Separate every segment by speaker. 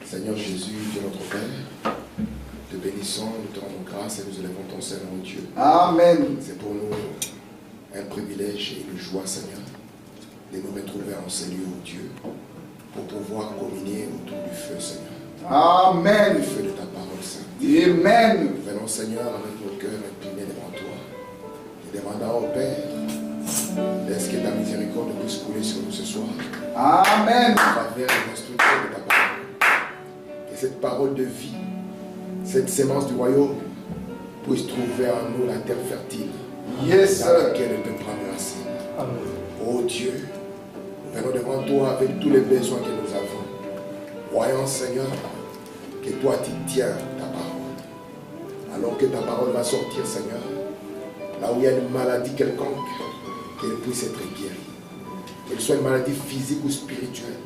Speaker 1: Seigneur Jésus, Dieu notre Père, te bénissons, nous te rendons grâce et nous élevons ton Seigneur, mon Dieu.
Speaker 2: Amen.
Speaker 1: C'est pour nous un privilège et une joie, Seigneur, de nous retrouver en ces lieux, mon Dieu, pour pouvoir communier autour du feu, Seigneur.
Speaker 2: Amen.
Speaker 1: Le feu de ta parole, Seigneur.
Speaker 2: Amen.
Speaker 1: Nous venons, Seigneur, avec nos cœurs inclinés devant toi. Et demandons au Père, laisse que ta miséricorde puisse couler sur nous ce soir.
Speaker 2: Amen.
Speaker 1: À travers l'instruction de ta parole. Et cette parole de vie, cette sémence du royaume, puisse trouver en nous la terre fertile.
Speaker 2: Yes,
Speaker 1: dans laquelle elle peut prendre racine. Oh Dieu, nous venons devant toi avec tous les besoins que nous avons. Croyons, Seigneur, que toi tu tiens ta parole. Alors que ta parole va sortir, Seigneur, là où il y a une maladie quelconque, qu'elle puisse être guérie. Qu'elle soit une maladie physique ou spirituelle,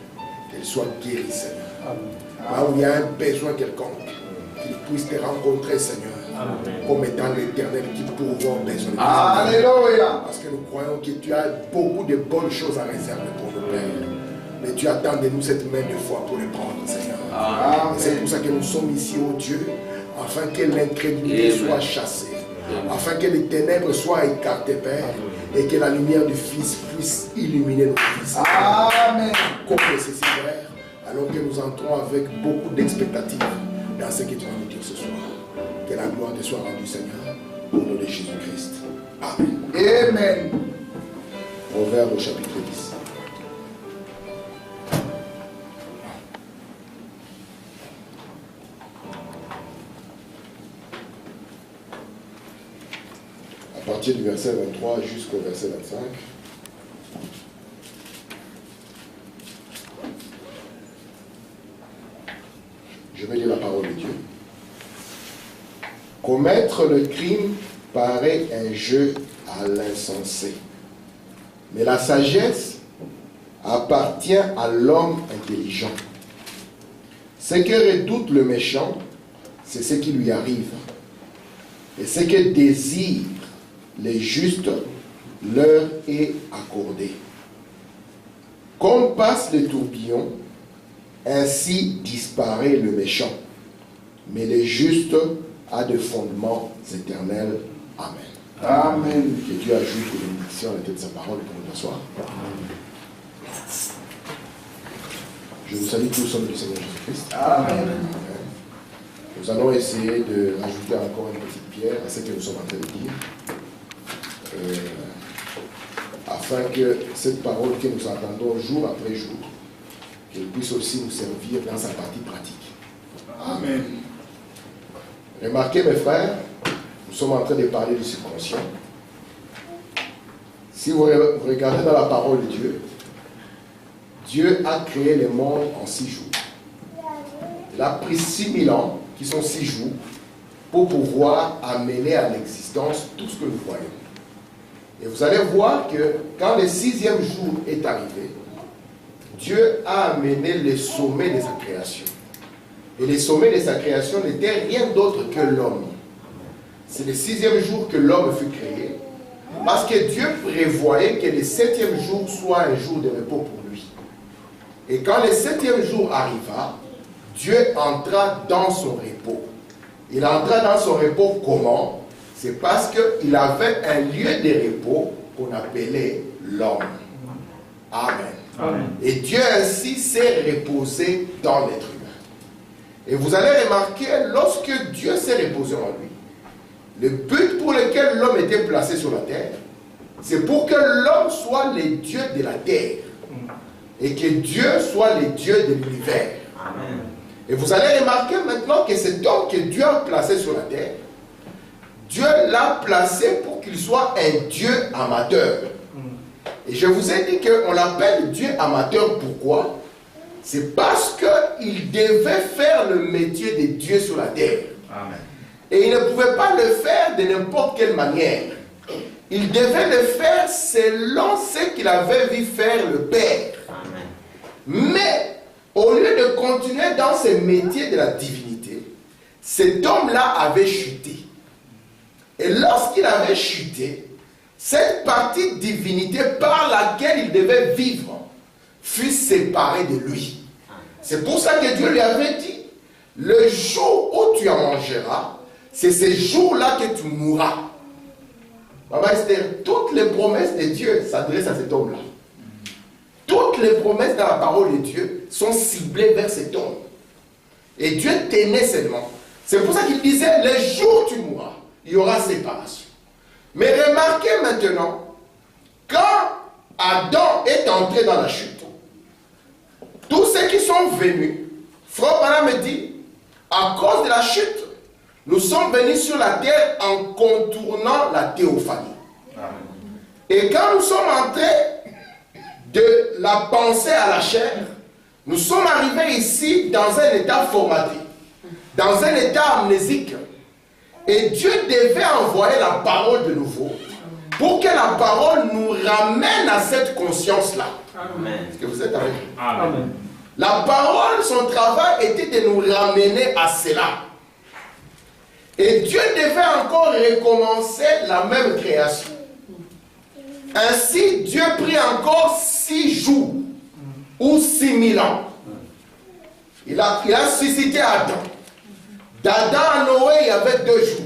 Speaker 1: qu'elle soit guérie, Seigneur. Là où il y a un besoin quelconque, qu'il puisse te rencontrer, Seigneur. Amen. Comme étant l'Éternel qui pourvoit aux besoins de tes enfants.
Speaker 2: Alléluia.
Speaker 1: Parce que nous croyons que tu as beaucoup de bonnes choses à réserver pour nos pères. Mais tu attends de nous cette main de foi pour les prendre, Seigneur. C'est pour ça que nous sommes ici, oh Dieu, afin que l'incrédulité soit chassée, afin que les ténèbres soient écartées, Père, et que la lumière du Fils puisse illuminer nos fils. Amen. Comme ceci, Père, alors que nous entrons avec beaucoup d'expectatives dans ce que tu vas nous dire ce soir. Que la gloire te soit rendue, Seigneur, au nom de Jésus-Christ. Amen.
Speaker 2: Amen.
Speaker 1: Proverbe au chapitre 10. À partir du verset 23 jusqu'au verset 25. Je vais lire la parole de Dieu. Commettre le crime paraît un jeu à l'insensé. Mais la sagesse appartient à l'homme intelligent. Ce que redoute le méchant, c'est ce qui lui arrive. Et ce que désirent les justes leur est accordé. Comme passe le tourbillon, ainsi disparaît le méchant. Mais les justes a de fondements éternels. Amen.
Speaker 2: Amen.
Speaker 1: Que Dieu ajoute une bénédiction à la tête de sa parole pour nous asseoir. Je vous salue tous au nom du Seigneur Jésus-Christ.
Speaker 2: Amen.
Speaker 1: Nous allons essayer de rajouter encore une petite pierre à ce que nous sommes en train de dire. Afin que cette parole que nous entendons jour après jour, qu'elle puisse aussi nous servir dans sa partie pratique. Amen. Remarquez, mes frères, nous sommes en train de parler du subconscient. Si vous regardez dans la parole de Dieu, Dieu a créé le monde en 6 jours. Il a pris 6000 ans, qui sont 6 jours, pour pouvoir amener à l'existence tout ce que nous voyons. Et vous allez voir que quand le 6e jour est arrivé, Dieu a amené le sommet de sa création. Et le sommet de sa création n'était rien d'autre que l'homme. C'est le 6e jour que l'homme fut créé, parce que Dieu prévoyait que le 7e jour soit un jour de repos pour lui. Et quand le 7e jour arriva, Dieu entra dans son repos. Il entra dans son repos comment? C'est parce qu'il avait un lieu de repos qu'on appelait l'homme. Amen. Amen. Et Dieu ainsi s'est reposé dans l'être humain. Et vous allez remarquer, lorsque Dieu s'est reposé en lui, le but pour lequel l'homme était placé sur la terre, c'est pour que l'homme soit le Dieu de la terre. Et que Dieu soit le Dieu de l'univers. Et vous allez remarquer maintenant que cet homme que Dieu a placé sur la terre, Dieu l'a placé pour qu'il soit un Dieu amateur. Et je vous ai dit qu'on l'appelle Dieu amateur, pourquoi? C'est parce qu'il devait faire le métier de Dieu sur la terre. Amen. Et il ne pouvait pas le faire de n'importe quelle manière. Il devait le faire selon ce qu'il avait vu faire le Père. Amen. Mais, au lieu de continuer dans ce métier de la divinité, cet homme-là avait chuté. Et lorsqu'il avait chuté, cette partie divinité par laquelle il devait vivre fut séparée de lui. C'est pour ça que Dieu lui avait dit, le jour où tu en mangeras, c'est ce jour-là que tu mourras. Maman Esther, toutes les promesses de Dieu s'adressent à cet homme-là. Toutes les promesses dans la parole de Dieu sont ciblées vers cet homme. Et Dieu tenait seulement. C'est pour ça qu'il disait, le jour où tu mourras, il y aura séparation. Mais remarquez maintenant, quand Adam est entré dans la chute, tous ceux qui sont venus, Frère Branham me dit, à cause de la chute, nous sommes venus sur la terre en contournant la théophanie. Amen. Et quand nous sommes entrés de la pensée à la chair, nous sommes arrivés ici dans un état formaté, dans un état amnésique. Et Dieu devait envoyer la parole de nouveau pour que la parole nous ramène à cette conscience-là. Est-ce que vous êtes avec nous? Amen. La parole, son travail était de nous ramener à cela. Et Dieu devait encore recommencer la même création. Ainsi, Dieu prit encore 6 jours ou 6000 ans. Il a suscité Adam. D'Adam à Noé, il y avait 2 jours.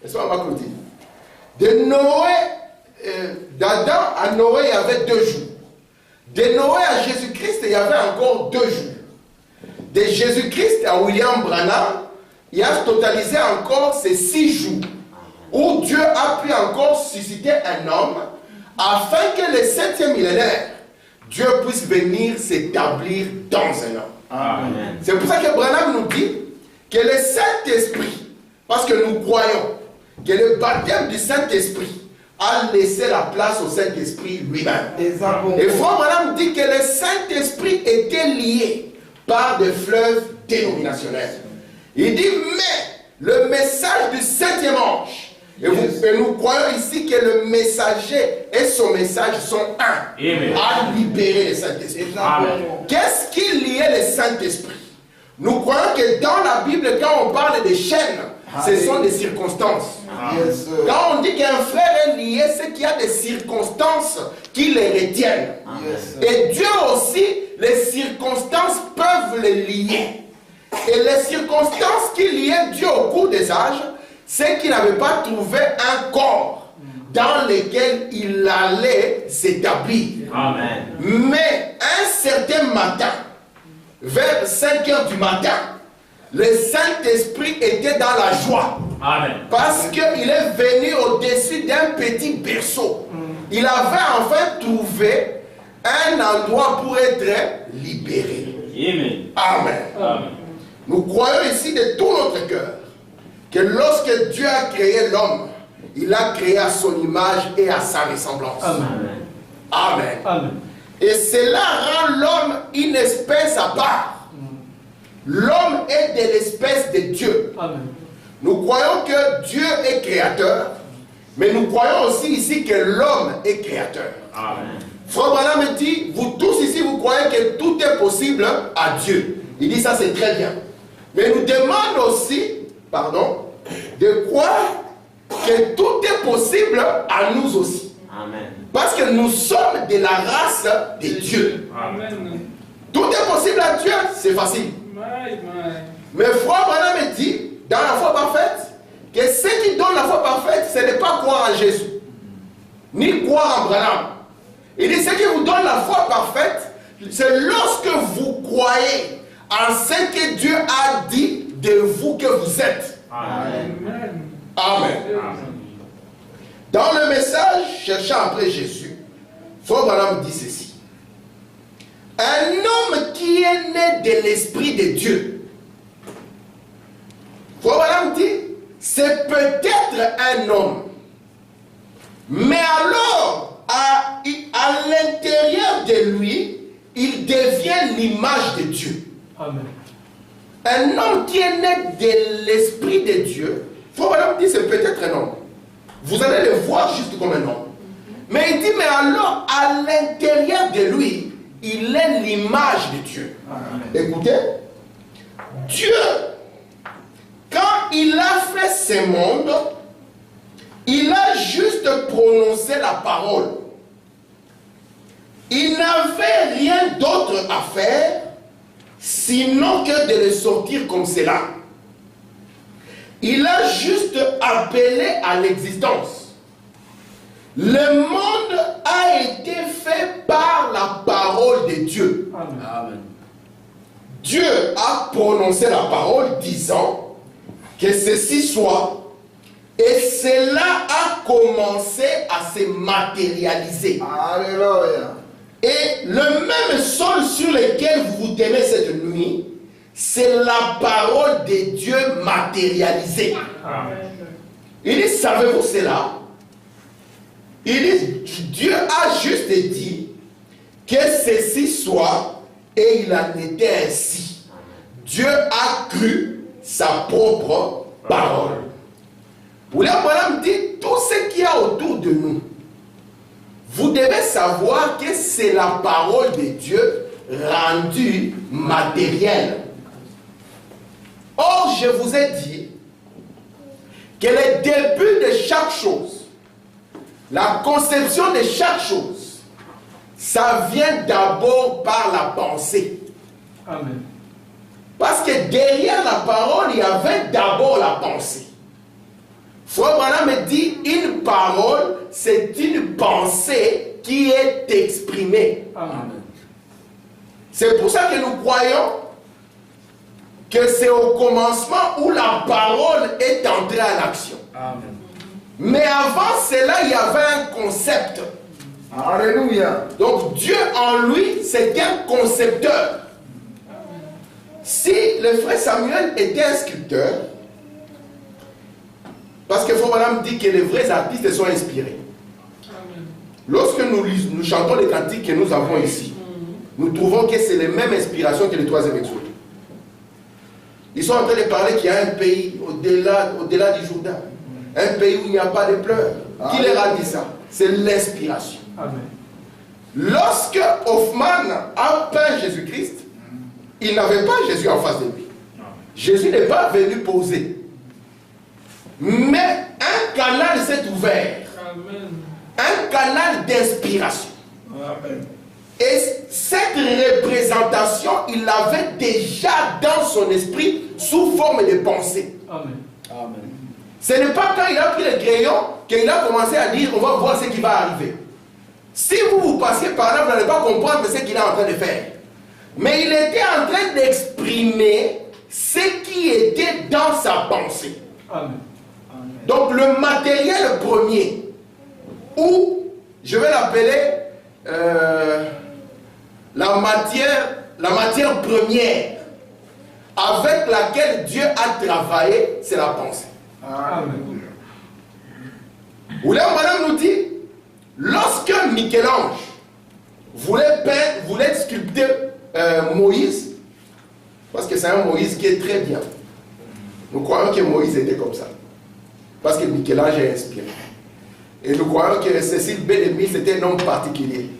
Speaker 1: Est-ce qu'on va continuer? D'Adam à Noé, il y avait 2 jours. De Noé à Jésus-Christ, il y avait encore 2 jours. De Jésus-Christ à William Branham, il a totalisé encore ces 6 jours où Dieu a pu encore susciter un homme afin que le 7e millénaire, Dieu puisse venir s'établir dans un homme. C'est pour ça que Branham nous dit que le Saint-Esprit, parce que nous croyons que le baptême du Saint-Esprit a laissé la place au Saint-Esprit lui-même. Et Frère Branham dit que le Saint-Esprit était lié par des fleuves dénominationnels. Il dit, mais le message du 7e ange, et nous croyons ici que le messager et son message sont un, à libérer le Saint-Esprit. Qu'est-ce qui liait le Saint-Esprit? Nous croyons que dans la Bible, quand on parle des chaînes, ce sont des circonstances. Quand on dit qu'un frère est lié, c'est qu'il y a des circonstances qui les retiennent. Et Dieu aussi, les circonstances peuvent les lier. Et les circonstances qui liaient Dieu au cours des âges, c'est qu'il n'avait pas trouvé un corps dans lequel il allait s'établir. Mais un certain matin, vers 5 heures du matin, le Saint-Esprit était dans la joie. Amen. Parce qu'il est venu au-dessus d'un petit berceau. Il avait enfin trouvé un endroit pour être libéré. Amen. Amen. Nous croyons ici de tout notre cœur que lorsque Dieu a créé l'homme, il a créé à son image et à sa ressemblance. Amen. Amen. Amen. Et cela rend l'homme une espèce à part. L'homme est de l'espèce de Dieu. Amen. Nous croyons que Dieu est créateur, mais nous croyons aussi ici que l'homme est créateur. Amen. Frère Branham me dit, vous tous ici, vous croyez que tout est possible à Dieu. Il dit ça, c'est très bien. Mais nous demande aussi, de croire que tout est possible à nous aussi. Amen. Parce que nous sommes de la race de Dieu. Amen. Tout est possible à Dieu, c'est facile. Mais Frère Branham me dit, dans la foi parfaite, que ce qui donne la foi parfaite, ce n'est pas croire en Jésus, ni croire en Branham. Il dit, ce qui vous donne la foi parfaite, c'est lorsque vous croyez en ce que Dieu a dit de vous que vous êtes. Amen. Amen. Dans le message cherchant après Jésus, Frère Branham dit ceci. Un homme qui est né de l'Esprit de Dieu, Frère Branham dit, c'est peut-être un homme, mais alors, à l'intérieur de lui, il devient l'image de Dieu. Amen. Un homme qui est né de l'Esprit de Dieu, Frère Branham dit, c'est peut-être un homme. Vous allez le voir juste comme un homme. Mais il dit, mais alors, à l'intérieur de lui, il est l'image de Dieu. Amen. Écoutez, Dieu, quand il a fait ce monde, il a juste prononcé la parole. Il n'avait rien d'autre à faire sinon que de le sortir comme cela. Il a juste appelé à l'existence. Le monde a été fait par la parole de Dieu.
Speaker 3: Amen.
Speaker 1: Dieu a prononcé la parole disant que ceci soit, et cela a commencé à se matérialiser.
Speaker 2: Alléluia.
Speaker 1: Et le même sol sur lequel vous vous tenez cette nuit, c'est la parole de Dieu matérialisée.
Speaker 3: Amen.
Speaker 1: Il dit, savez-vous cela? Il dit, Dieu a juste dit que ceci soit, et il en était ainsi. Dieu a cru sa propre parole. William Branham dit, tout ce qu'il y a autour de nous, vous devez savoir que c'est la parole de Dieu rendue matérielle. Or, je vous ai dit que le début de chaque chose, la conception de chaque chose, ça vient d'abord par la pensée.
Speaker 3: Amen.
Speaker 1: Parce que derrière la parole, il y avait d'abord la pensée. Frère Branham me dit, une parole, c'est une pensée qui est exprimée.
Speaker 3: Amen.
Speaker 1: C'est pour ça que nous croyons que c'est au commencement où la parole est entrée en action.
Speaker 3: Amen.
Speaker 1: Mais avant cela, il y avait un concept.
Speaker 2: Alléluia.
Speaker 1: Donc Dieu en lui, c'est un concepteur. Si le frère Samuel était un sculpteur, parce que Frère Branham dit que les vrais artistes sont inspirés.
Speaker 3: Amen.
Speaker 1: Lorsque nous chantons les cantiques que nous avons ici, nous trouvons que c'est les mêmes inspirations que le troisième exode. Ils sont en train de parler qu'il y a un pays au-delà du Jourdain, un pays où il n'y a pas de pleurs. Qui leur a dit ça? C'est l'inspiration.
Speaker 3: Amen.
Speaker 1: Lorsque Hoffmann a peint Jésus-Christ, il n'avait pas Jésus en face de lui. Jésus n'est pas venu poser. Mais un canal s'est ouvert.
Speaker 3: Amen.
Speaker 1: Un canal d'inspiration.
Speaker 3: Amen.
Speaker 1: Et cette représentation, il l'avait déjà dans son esprit sous forme de pensée.
Speaker 3: Amen. Amen.
Speaker 1: Ce n'est pas quand il a pris le crayon qu'il a commencé à dire on va voir ce qui va arriver. Si vous passez par là, vous n'allez pas comprendre ce qu'il est en train de faire. Mais il était en train d'exprimer ce qui était dans sa pensée.
Speaker 3: Amen.
Speaker 1: Donc le matériel premier, ou je vais l'appeler la matière première avec laquelle Dieu a travaillé, c'est la pensée.
Speaker 3: Amen.
Speaker 1: William Branham nous dit, lorsque Michel-Ange voulait sculpter Moïse, parce que c'est un Moïse qui est très bien. Nous croyons que Moïse était comme ça. Parce que Michel-Ange est inspiré. Et nous croyons que Cécile B. c'était un homme particulier.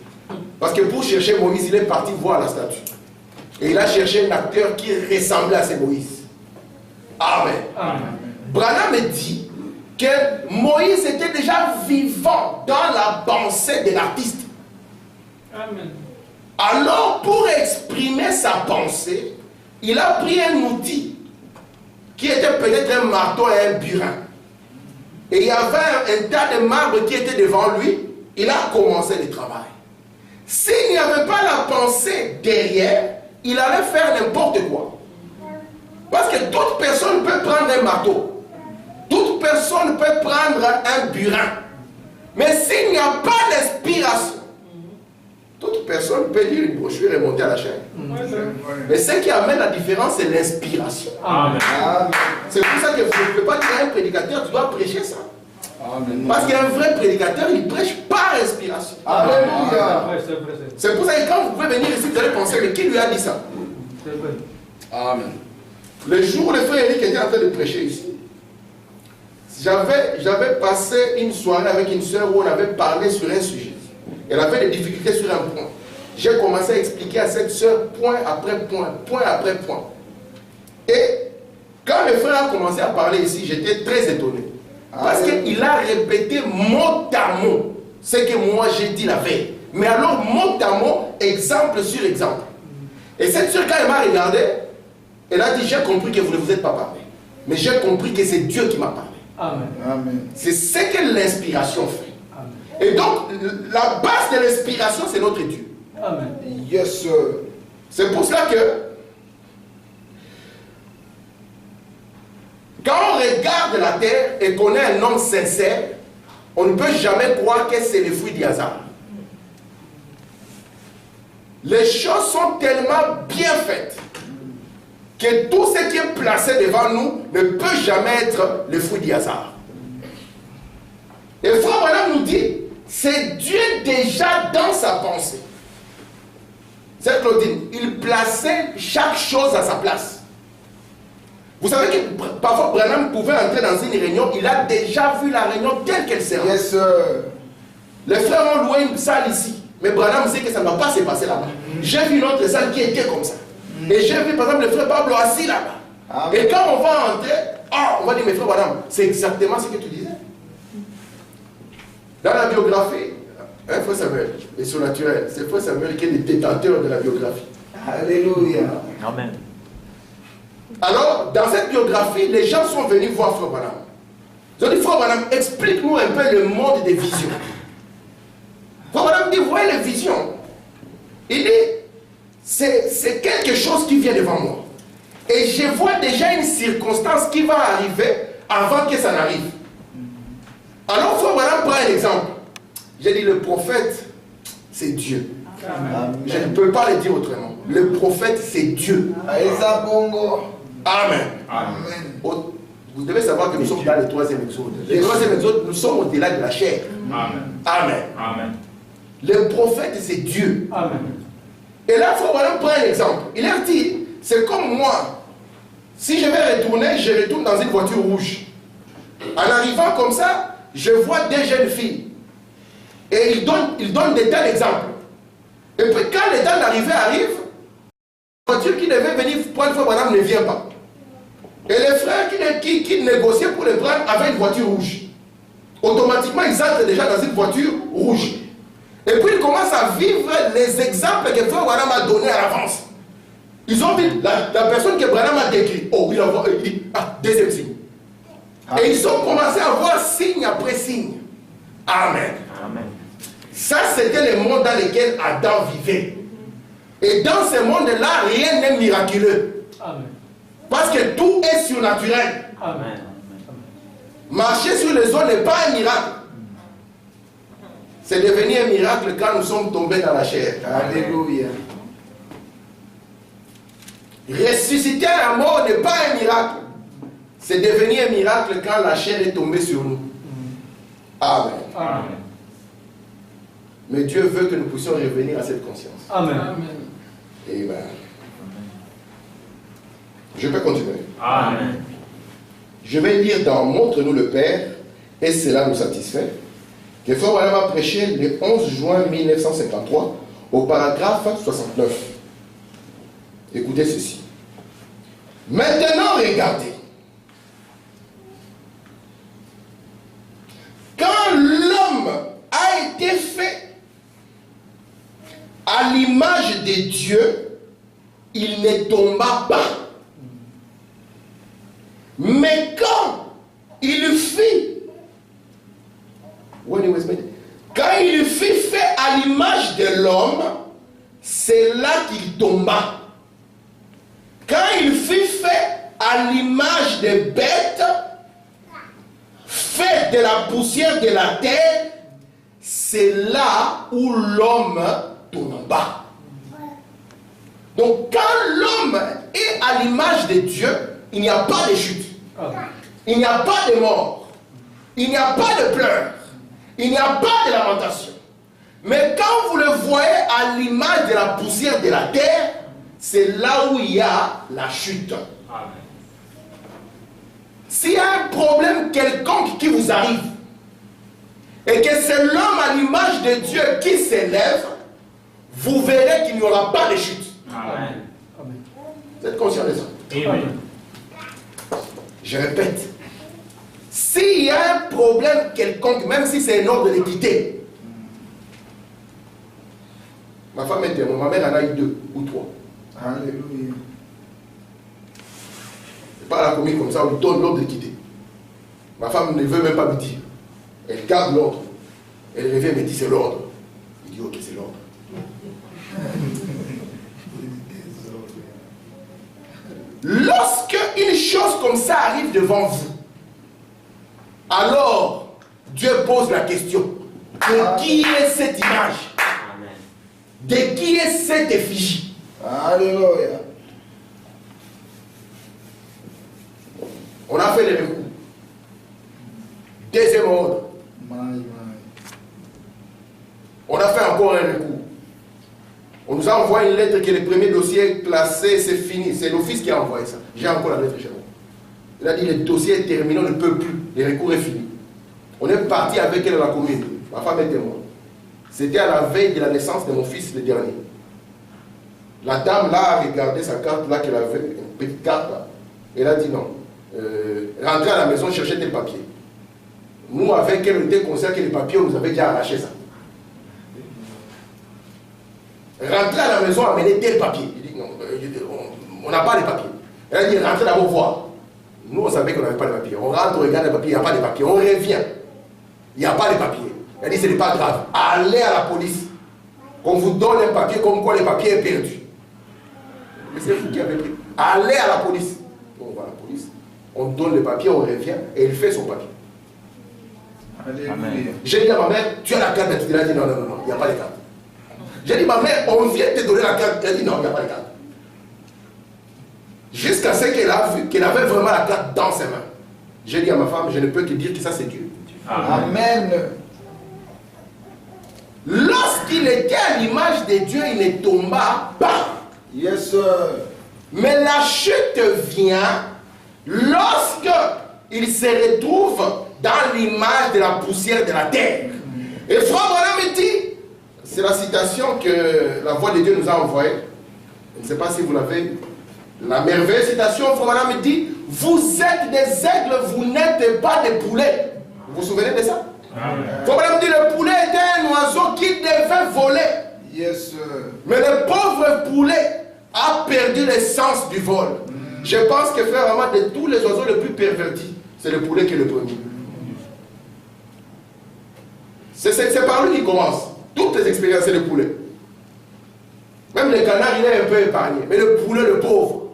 Speaker 1: Parce que pour chercher Moïse, il est parti voir la statue. Et il a cherché un acteur qui ressemblait à ce Moïse. Amen.
Speaker 3: Amen.
Speaker 1: Branham dit que Moïse était déjà vivant dans la pensée de l'artiste.
Speaker 3: Amen.
Speaker 1: Alors, pour exprimer sa pensée, il a pris un outil qui était peut-être un marteau et un burin. Et il y avait un tas de marbre qui était devant lui. Il a commencé le travail. S'il n'y avait pas la pensée derrière, il allait faire n'importe quoi. Parce que toute personne peut prendre un marteau. Toute personne peut prendre un burin. Mais s'il n'y a pas d'inspiration, toute personne peut lire une brochure et monter à la chaîne. Mais ce qui amène la différence, c'est l'inspiration.
Speaker 3: Amen.
Speaker 1: C'est pour ça que vous ne pouvez pas dire à un prédicateur, tu dois prêcher ça.
Speaker 2: Amen.
Speaker 1: Parce qu'un vrai prédicateur, il prêche par inspiration.
Speaker 2: Alléluia.
Speaker 3: C'est vrai.
Speaker 1: C'est pour ça que quand vous pouvez venir ici, vous allez penser, mais qui lui a dit ça?
Speaker 3: C'est vrai.
Speaker 2: Amen.
Speaker 1: Le jour où le frère Eric était en train de prêcher ici, j'avais passé une soirée avec une soeur où on avait parlé sur un sujet. Elle avait des difficultés sur un point. J'ai commencé à expliquer à cette soeur point après point, point après point. Et quand le frère a commencé à parler ici, j'étais très étonné. Parce qu'il a répété mot à mot ce que moi j'ai dit la veille. Mais alors mot à mot, exemple sur exemple. Et cette soeur, quand elle m'a regardé, elle a dit, j'ai compris que vous ne vous êtes pas parlé. Mais j'ai compris que c'est Dieu qui m'a parlé.
Speaker 3: Amen.
Speaker 2: Amen.
Speaker 1: C'est ce que l'inspiration fait.
Speaker 3: Amen.
Speaker 1: Et donc, la base de l'inspiration, c'est notre Dieu.
Speaker 3: Amen.
Speaker 2: Yes, sir.
Speaker 1: C'est pour cela que, quand on regarde la terre et qu'on est un homme sincère, on ne peut jamais croire que c'est le fruit du hasard. Les choses sont tellement bien faites que tout ce qui est placé devant nous ne peut jamais être le fruit du hasard. Et Frère Branham nous dit, c'est Dieu déjà dans sa pensée. C'est Claudine, il plaçait chaque chose à sa place. Vous savez que parfois Branham pouvait entrer dans une réunion, il a déjà vu la réunion telle qu'elle sera.
Speaker 2: Yes, sir.
Speaker 1: Les frères ont loué une salle ici, mais Branham sait que ça ne va pas se passer là-bas. J'ai vu une autre salle qui était comme ça. Et j'ai vu par exemple le frère Pablo assis là-bas.
Speaker 2: Amen.
Speaker 1: Et quand on va entrer, on va dire, mais frère Branham, c'est exactement ce que tu disais. Dans la biographie, frère Samuel, est surnaturel. C'est frère Samuel qui est le détenteur de la biographie.
Speaker 2: Alléluia.
Speaker 4: Amen.
Speaker 1: Alors, dans cette biographie, les gens sont venus voir frère Branham. Ils ont dit, frère Branham, explique-nous un peu le monde des visions. Frère Branham dit, voyez les visions. Il dit, c'est quelque chose qui vient devant moi. Et je vois déjà une circonstance qui va arriver avant que ça n'arrive. Alors, frère Branham prend un exemple. J'ai dit, le prophète, c'est Dieu.
Speaker 3: Amen.
Speaker 1: Je ne peux pas le dire autrement. Le prophète, c'est Dieu.
Speaker 2: Aïsa Bongo.
Speaker 1: Amen.
Speaker 2: Amen.
Speaker 1: Vous devez savoir que nous sommes dans le troisième exode. Le troisième exode, nous sommes au-delà de la chair.
Speaker 4: Amen.
Speaker 1: Amen.
Speaker 4: Amen.
Speaker 1: Le prophète, c'est Dieu.
Speaker 3: Amen.
Speaker 1: Et là, frère Branham prend un exemple. Il a dit, c'est comme moi. Si je vais retourner, je retourne dans une voiture rouge. En arrivant comme ça, je vois des jeunes filles. Et il donne des tels exemples. Et puis quand le temps d'arriver arrive, la voiture qui devait venir prendre frère Branham ne vient pas. Et les frères qui négociaient pour le prendre avaient une voiture rouge. Automatiquement, ils entrent déjà dans une voiture rouge. Et puis ils commencent à vivre les exemples que frère Branham a donnés à l'avance. Ils ont vu la personne que Branham a décrit. Oh, il dit, deuxième signe. Et ils ont commencé à voir signe après signe. Amen.
Speaker 4: Amen.
Speaker 1: Ça, c'était le monde dans lequel Adam vivait. Et dans ce monde-là, rien n'est miraculeux.
Speaker 3: Amen.
Speaker 1: Parce que tout est surnaturel.
Speaker 3: Amen.
Speaker 1: Marcher sur les eaux n'est pas un miracle. C'est devenu un miracle quand nous sommes tombés dans la chair.
Speaker 2: Alléluia.
Speaker 1: Ressusciter un mort n'est pas un miracle. C'est devenu un miracle quand la chair est tombée sur nous. Amen.
Speaker 3: Amen.
Speaker 1: Mais Dieu veut que nous puissions revenir à cette conscience.
Speaker 3: Amen.
Speaker 1: Amen. Je peux continuer.
Speaker 4: Amen.
Speaker 1: Je vais lire dans Montre-nous le Père, et cela nous satisfait, que Frère Branham a prêché le 11 juin 1953 au paragraphe 69. Écoutez ceci. Maintenant, regardez. Quand l'homme a été fait à l'image de Dieu, il ne tomba pas. Mais quand il fut fait à l'image de l'homme, c'est là qu'il tomba. Quand il fut fait à l'image des bêtes, fait de la poussière de la terre, c'est là où l'homme tomba. Donc quand l'homme est à l'image de Dieu, il n'y a pas de chute. Il n'y a pas de mort. Il n'y a pas de pleurs. Il n'y a pas de lamentation. Mais quand vous le voyez à l'image de la poussière de la terre, c'est là où il y a la chute. S'il y a un problème quelconque qui vous arrive, et que c'est l'homme à l'image de Dieu qui s'élève, vous verrez qu'il n'y aura pas de chute.
Speaker 4: Amen.
Speaker 1: Vous êtes conscient de ça?
Speaker 4: Amen.
Speaker 1: Je répète, s'il y a un problème quelconque, même si c'est un ordre d'équité, ma femme est témoin, ma mère en a eu 2 ou 3.
Speaker 2: Alléluia.
Speaker 1: C'est pas à la commune comme ça, on lui donne l'ordre de quitter. Ma femme ne veut même pas me dire. Elle garde l'ordre. Elle revient et me dit c'est l'ordre. Il dit ok, c'est l'ordre. Lorsque une chose comme ça arrive devant vous, alors Dieu pose la question, de qui est cette image? De qui est cette effigie?
Speaker 2: Alléluia.
Speaker 1: On a fait les recours. Deuxième ordre. On a fait encore un recours. On nous a envoyé une lettre que le premier dossier est classé, c'est fini. C'est l'office qui a envoyé ça. J'ai encore la lettre chez moi. Il a dit le dossier est terminé, on ne peut plus. Le recours est fini. On est parti avec elle à la commune. Ma femme est témoin. C'était à la veille de la naissance de mon fils, le dernier. La dame là a regardé sa carte là qu'elle avait, une petite carte là. Elle a dit non. Rentrer à la maison, chercher tel papier. Nous, avec elle, on était conscients que les papiers, on nous avait déjà arraché ça. Rentrer à la maison, amener tel papier. Il dit non, on n'a pas de papiers. Elle a dit rentrer d'abord voir. Nous, on savait qu'on n'avait pas de papiers. On rentre, on regarde les papiers, il n'y a pas de papiers. On revient. Il n'y a pas de papiers. Elle dit ce n'est pas grave. Allez à la police. Qu'on vous donne un papier comme quoi le papier est perdu. Mais c'est vous qui avez pris. Allez à la police. On va à la police. On donne le papier, on revient et il fait son papier.
Speaker 2: Alléluia.
Speaker 1: J'ai dit à ma mère, tu as la carte d'identité. Elle a dit non, il n'y a pas de carte. J'ai dit, ma mère, on vient te donner la carte. Elle a dit non, il n'y a pas de carte. Jusqu'à ce qu'elle a vu qu'elle avait vraiment la carte dans ses mains. J'ai dit à ma femme, je ne peux que dire que ça c'est Dieu.
Speaker 2: Amen.
Speaker 1: Lorsqu'il était à l'image de Dieu, il ne tomba pas.
Speaker 2: Yes, sir.
Speaker 1: Mais la chute vient lorsque il se retrouve dans l'image de la poussière de la terre. Et Frère Branham dit, c'est la citation que la voix de Dieu nous a envoyée. Je ne sais pas si vous l'avez. La merveilleuse citation, Frère Branham dit, vous êtes des aigles, vous n'êtes pas des poulets. Vous vous souvenez de ça? Frère Branham dit, le poulet était un oiseau qui devait voler.
Speaker 2: Yes, sir.
Speaker 1: Mais le pauvre poulet a perdu l'essence du vol. Je pense que frère Ahmad, de tous les oiseaux les plus pervertis, c'est le poulet qui est le premier. C'est par lui qu'il commence. Toutes les expériences, c'est le poulet. Même le canard, il est un peu épargné. Mais le poulet, le pauvre.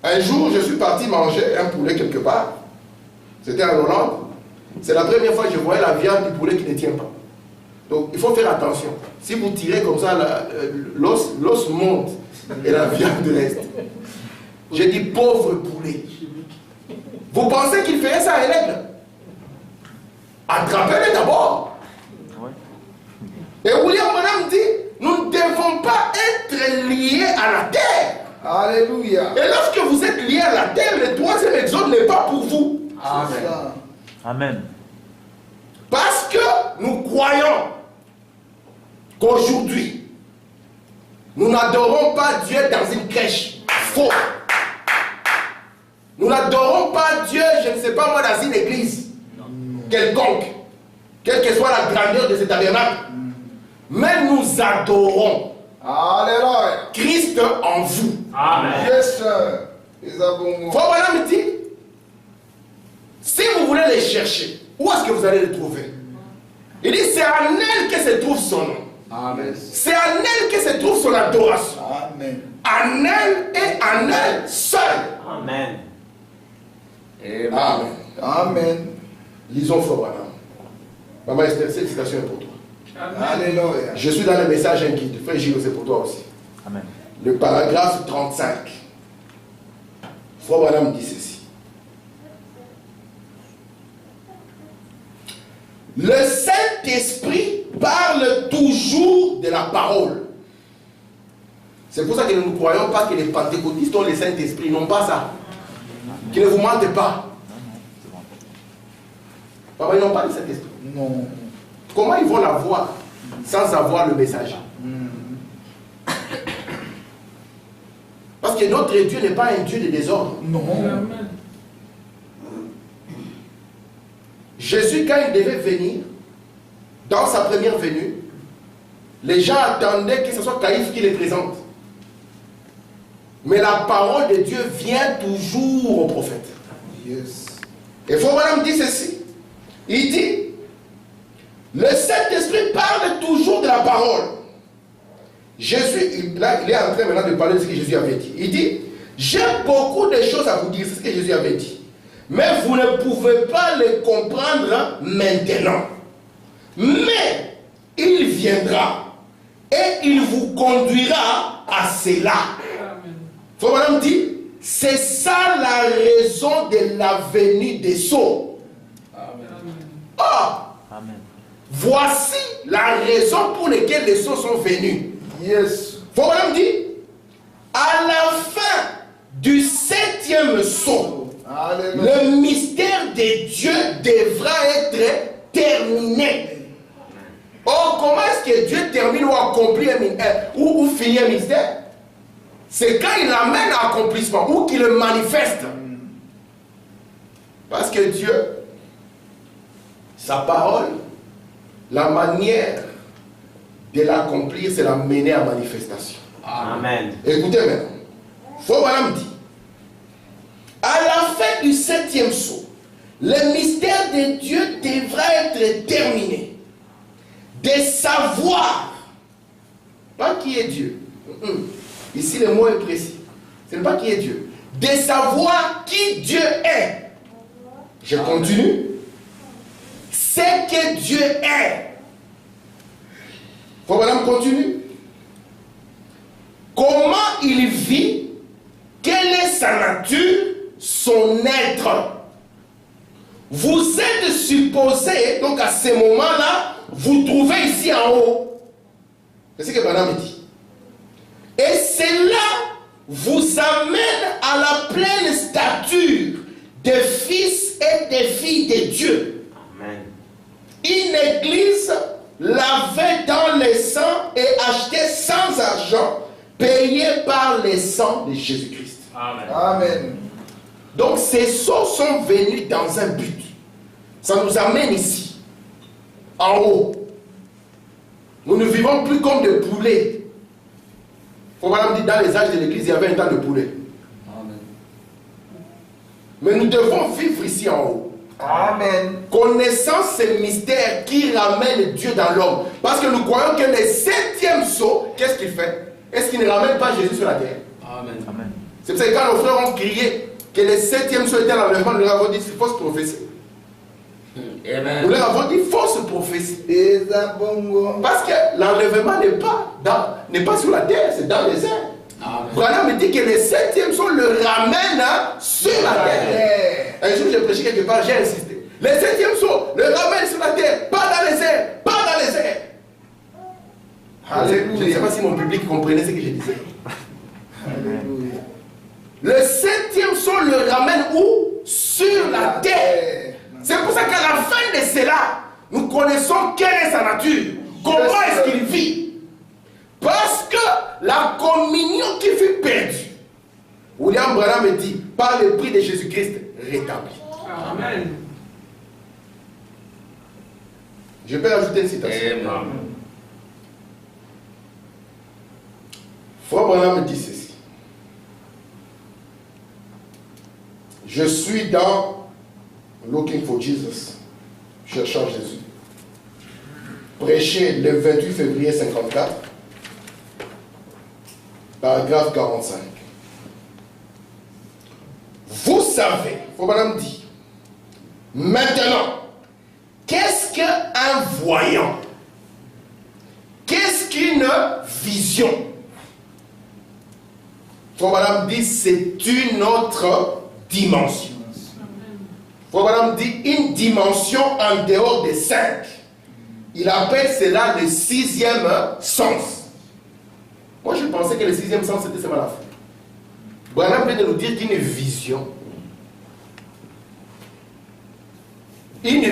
Speaker 1: Un jour, je suis parti manger un poulet quelque part. C'était en Hollande. C'est la première fois que je voyais la viande du poulet qui ne tient pas. Donc, il faut faire attention. Si vous tirez comme ça, l'os monte et la viande reste. J'ai dit, pauvre poulet. Vous pensez qu'il ferait ça à un aigle? Attrapez-le d'abord. Et William Branham dit, nous ne devons pas être liés à la terre.
Speaker 2: Alléluia.
Speaker 1: Et lorsque vous êtes liés à la terre, le troisième exode n'est pas pour vous.
Speaker 2: Amen.
Speaker 4: Amen.
Speaker 1: Parce que nous croyons qu'aujourd'hui, nous n'adorons pas Dieu dans une crèche. Faux. Nous n'adorons pas Dieu, je ne sais pas moi, dans une église quelconque, quelle que soit la grandeur de cet tabernacle. Mais nous adorons
Speaker 2: Alléluia.
Speaker 1: Christ en vous.
Speaker 4: Amen.
Speaker 2: Yes, sir. Isabongo.
Speaker 1: Frère Branham me dit, si vous voulez les chercher, où est-ce que vous allez les trouver? Il dit, c'est en elle que se trouve son nom.
Speaker 2: Amen.
Speaker 1: C'est en elle que se trouve son adoration.
Speaker 2: Amen.
Speaker 1: En elle et en elle seule.
Speaker 4: Amen.
Speaker 1: Amen.
Speaker 2: Amen.
Speaker 1: Lisons Frère Branham. Maman Esther, cette citation est pour toi.
Speaker 2: Alléluia.
Speaker 1: Je suis dans le message un guide. Frère Gilles, c'est pour toi aussi.
Speaker 4: Amen.
Speaker 1: Le paragraphe 35. Frère Branham dit ceci. Le Saint-Esprit parle toujours de la parole. C'est pour ça que nous ne croyons pas que les pentecôtistes ont le Saint-Esprit. Ils n'ont pas ça. Qu'ils ne vous mentent pas. Papa, ils n'ont pas le Saint-Esprit.
Speaker 2: Non.
Speaker 1: Comment ils vont l'avoir sans avoir le message? Parce que notre Dieu n'est pas un Dieu de désordre.
Speaker 2: Non.
Speaker 3: Amen.
Speaker 1: Jésus, quand il devait venir, dans sa première venue, Les gens attendaient que ce soit Caïphe qui les présente. Mais la parole de Dieu vient toujours au prophète.
Speaker 2: Yes.
Speaker 1: Et Frère Branham dit ceci. Il dit, le Saint-Esprit parle toujours de la parole. Jésus, là, il est en train maintenant de parler de ce que Jésus avait dit. Il dit, j'ai beaucoup de choses à vous dire, c'est ce que Jésus avait dit. Mais vous ne pouvez pas les comprendre maintenant. Mais il viendra et il vous conduira à cela. Frère Branham dit, c'est ça la raison de la venue des sceaux. Ah,
Speaker 4: Amen.
Speaker 1: voici la raison pour laquelle les sceaux sont venus.
Speaker 2: Yes.
Speaker 1: Frère Branham dit, à la fin du 7e sceau,
Speaker 2: Alléluia.
Speaker 1: le mystère de Dieu devra être terminé. Or, comment est-ce que Dieu termine ou accomplit ou finit un mystère? C'est quand il l'amène à accomplissement ou qu'il le manifeste. Parce que Dieu, sa parole, la manière de l'accomplir, c'est la mener à manifestation.
Speaker 4: Amen.
Speaker 1: Écoutez maintenant. Frère Branham dit, à la fin du 7e sceau, le mystère de Dieu devra être terminé. De savoir, pas qui est Dieu. Ici le mot est précis. Ce n'est pas qui est Dieu. De savoir qui Dieu est. Je continue. C'est que Dieu est. Frère Branham continue. Comment il vit, quelle est sa nature, son être. Vous êtes supposé, donc à ce moment-là, vous trouvez ici en haut. C'est ce que Branham dit. Et cela vous amène à la pleine stature des fils et des filles de Dieu.
Speaker 4: Amen.
Speaker 1: Une église lavée dans le sang et achetée sans argent, payée par le sang de Jésus-Christ.
Speaker 4: Amen.
Speaker 2: Amen.
Speaker 1: Donc ces sceaux sont venus dans un but. Ça nous amène ici, en haut. Nous ne vivons plus comme des poulets. Faut pas dire, dans les âges de l'église, il y avait un tas de poulets.
Speaker 3: Amen.
Speaker 1: Mais nous devons vivre ici en haut.
Speaker 2: Amen.
Speaker 1: Connaissant ce mystère qui ramène Dieu dans l'homme. Parce que nous croyons que le 7e sceau, qu'est-ce qu'il fait? Est-ce qu'il ne ramène pas Jésus sur la terre?
Speaker 3: Amen.
Speaker 4: Amen.
Speaker 1: C'est pour ça que quand nos frères ont crié que le 7e sceau était l'enlèvement, nous leur avons dit c'est fausse prophétie.
Speaker 3: Amen.
Speaker 1: Nous leur avons dit fausse prophétie.
Speaker 2: Ezabongo.
Speaker 1: Parce que l'enlèvement n'est pas sur la terre, c'est dans les airs.
Speaker 3: Amen.
Speaker 1: Branham me dit que le 7e sceau le ramène sur la terre. Un jour j'ai prêché quelque part, j'ai insisté. Le 7e sceau le ramène sur la terre, pas dans les airs, pas dans les airs. Je ne sais pas si mon public comprenait ce que je disais.
Speaker 2: Alléluia.
Speaker 1: Le 7e sceau le ramène où? Sur la terre. C'est pour ça qu'à la fin de cela, nous connaissons quelle est sa nature. Comment est-ce qu'il vit? Parce que la communion qui fut perdue, William Branham me dit, par le prix de Jésus-Christ rétabli.
Speaker 3: Amen.
Speaker 1: Je peux rajouter une citation.
Speaker 3: Amen.
Speaker 1: Frère Branham me dit ceci. Je suis dans Looking for Jesus, cherchant Jésus. Prêché le 28 février 54, paragraphe 45. Vous savez, Frère Branham dit, maintenant, qu'est-ce qu'un voyant? Qu'est-ce qu'une vision? Frère Branham dit, c'est une autre dimension. Frère Branham dit, une dimension en dehors des 5. Il appelle cela le 6e sens. Moi, je pensais que le 6e sens, c'était seulement la foi. Branham vient de nous dire qu'une vision, il dit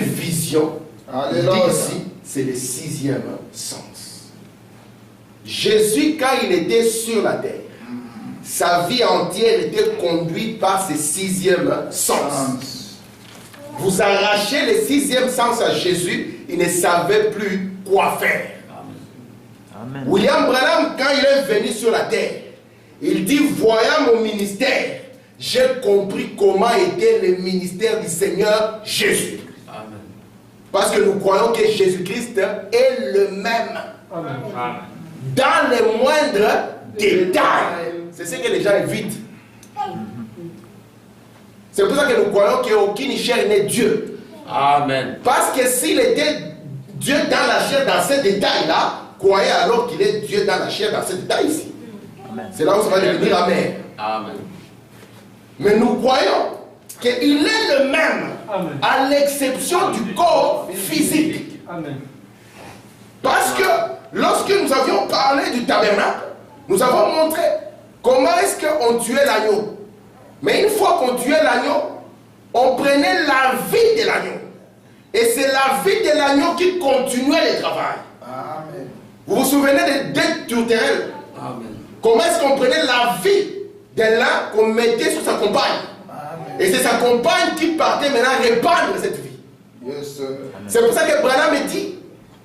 Speaker 1: ici, c'est le 6e sens. Jésus, quand il était sur la terre, sa vie entière était conduite par ce 6e sens. Vous arrachez le 6e sens à Jésus, il ne savait plus quoi faire.
Speaker 4: Amen.
Speaker 1: William Branham, quand il est venu sur la terre, il dit, voyant mon ministère, j'ai compris comment était le ministère du Seigneur Jésus.
Speaker 3: Amen.
Speaker 1: Parce que nous croyons que Jésus-Christ est le même.
Speaker 3: Amen.
Speaker 1: Dans les moindres détails. C'est ce que les gens évitent. C'est pour ça que nous croyons qu'aucune chair n'est Dieu.
Speaker 3: Amen.
Speaker 1: Parce que s'il était Dieu dans la chair, dans ces détails-là, croyez alors qu'il est Dieu dans la chair, dans ces détails ici. C'est là où ça va devenir amen.
Speaker 3: Amen.
Speaker 1: Mais nous croyons qu'il est le même,
Speaker 5: Amen.
Speaker 1: à l'exception du corps physique.
Speaker 5: Amen.
Speaker 1: Parce que lorsque nous avions parlé du tabernacle, nous avons montré comment est-ce qu'on tuait l'agneau. Mais une fois qu'on tuait l'agneau, on prenait la vie de l'agneau. Et c'est la vie de l'agneau qui continuait le travail.
Speaker 2: Amen.
Speaker 1: Vous vous souvenez des dettes tourterelles?
Speaker 3: Amen.
Speaker 1: Comment est-ce qu'on prenait la vie de l'un qu'on mettait sur sa compagne?
Speaker 2: Amen.
Speaker 1: Et c'est sa compagne qui partait maintenant répandre cette vie.
Speaker 2: Yes, sir.
Speaker 1: C'est pour ça que Branham me dit